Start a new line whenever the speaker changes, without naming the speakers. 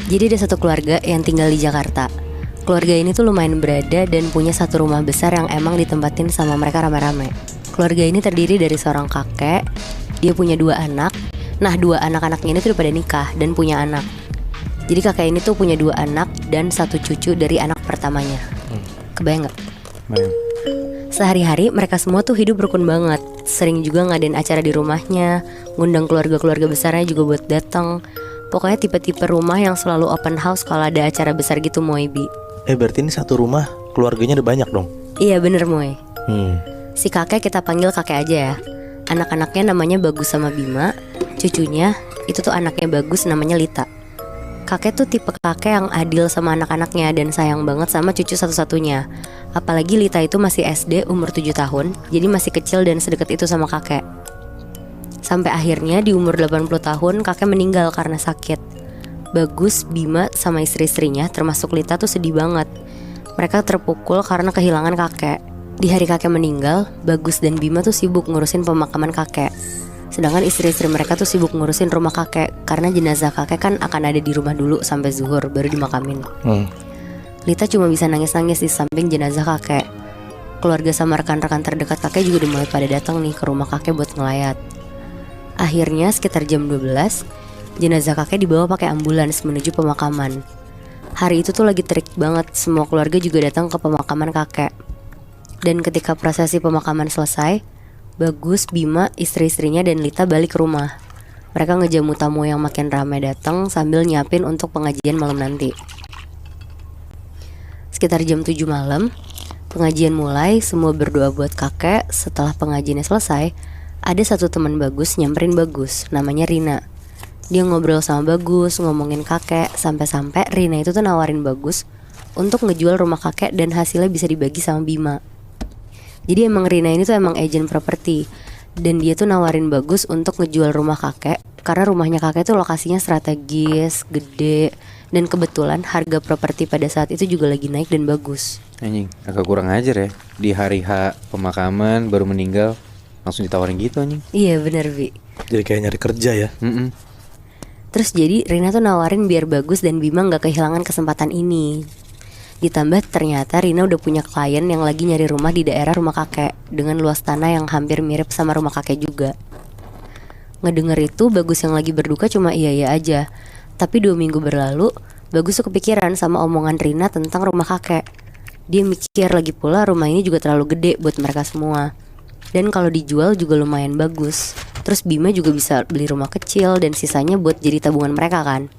Jadi ada satu keluarga yang tinggal di Jakarta. Keluarga ini tuh lumayan berada dan punya satu rumah besar yang emang ditempatin sama mereka rame-rame. Keluarga ini terdiri dari seorang kakek. Dia punya 2 anak. Nah, 2 anak-anaknya ini tuh udah pada nikah dan punya anak. Jadi kakek ini tuh punya 2 anak dan 1 cucu dari anak pertamanya. Kebayang gak?
Bayang.
Sehari-hari mereka semua tuh hidup rukun banget. Sering juga ngadain acara di rumahnya, ngundang keluarga-keluarga besarnya juga buat datang. Pokoknya tipe-tipe rumah yang selalu open house kalau ada acara besar gitu, Moebi.
Berarti ini satu rumah keluarganya udah banyak dong?
Iya bener, Moe. Si
Hmm.
kakek kita panggil kakek aja ya. Anak-anaknya namanya Bagus sama Bima. Cucunya itu tuh anaknya Bagus namanya Lita. Kakek tuh tipe kakek yang adil sama anak-anaknya dan sayang banget sama cucu satu-satunya. Apalagi Lita itu masih SD umur 7 tahun, jadi masih kecil dan sedekat itu sama kakek. Sampai akhirnya di umur 80 tahun kakek meninggal karena sakit. Bagus, Bima sama istri-istrinya termasuk Lita tuh sedih banget. Mereka terpukul karena kehilangan kakek. Di hari kakek meninggal, Bagus dan Bima tuh sibuk ngurusin pemakaman kakek. Sedangkan istri-istri mereka tuh sibuk ngurusin rumah kakek, karena jenazah kakek kan akan ada di rumah dulu sampai zuhur baru dimakamin. Lita cuma bisa nangis-nangis di samping jenazah kakek. Keluarga sama rekan-rekan terdekat kakek juga udah mulai pada datang nih ke rumah kakek buat ngelayat. Akhirnya sekitar jam 12, jenazah kakek dibawa pakai ambulans menuju pemakaman. Hari itu tuh lagi terik banget, semua keluarga juga datang ke pemakaman kakek. Dan ketika prosesi pemakaman selesai, Bagus, Bima, istri-istrinya dan Lita balik ke rumah. Mereka ngejamu tamu yang makin ramai datang sambil nyiapin untuk pengajian malam nanti. Sekitar jam 7 malam, pengajian mulai, semua berdoa buat kakek. Setelah pengajiannya selesai, ada satu teman Bagus nyamperin Bagus, namanya Rina. Dia ngobrol sama Bagus, ngomongin kakek, sampai-sampai Rina itu tuh nawarin Bagus untuk ngejual rumah kakek dan hasilnya bisa dibagi sama Bima. Jadi emang Rina ini tuh emang agent properti, dan dia tuh nawarin Bagus untuk ngejual rumah kakek karena rumahnya kakek tuh lokasinya strategis, gede, dan kebetulan harga properti pada saat itu juga lagi naik dan bagus.
Anjing, agak kurang ajar ya. Di hari H pemakaman baru meninggal langsung ditawarin gitu anjing.
Iya bener, Bi.
Jadi kayak nyari kerja ya.
Terus jadi Rina tuh nawarin biar Bagus dan Bima gak kehilangan kesempatan ini. Ditambah ternyata Rina udah punya klien yang lagi nyari rumah di daerah rumah kakek dengan luas tanah yang hampir mirip sama rumah kakek juga. Ngedenger itu Bagus yang lagi berduka cuma iya-iya aja. Tapi 2 minggu berlalu, Bagus tuh kepikiran sama omongan Rina tentang rumah kakek. Dia mikir lagi pula rumah ini juga terlalu gede buat mereka semua. Dan kalau dijual juga lumayan bagus. Terus Bima juga bisa beli rumah kecil dan sisanya buat jadi tabungan mereka kan.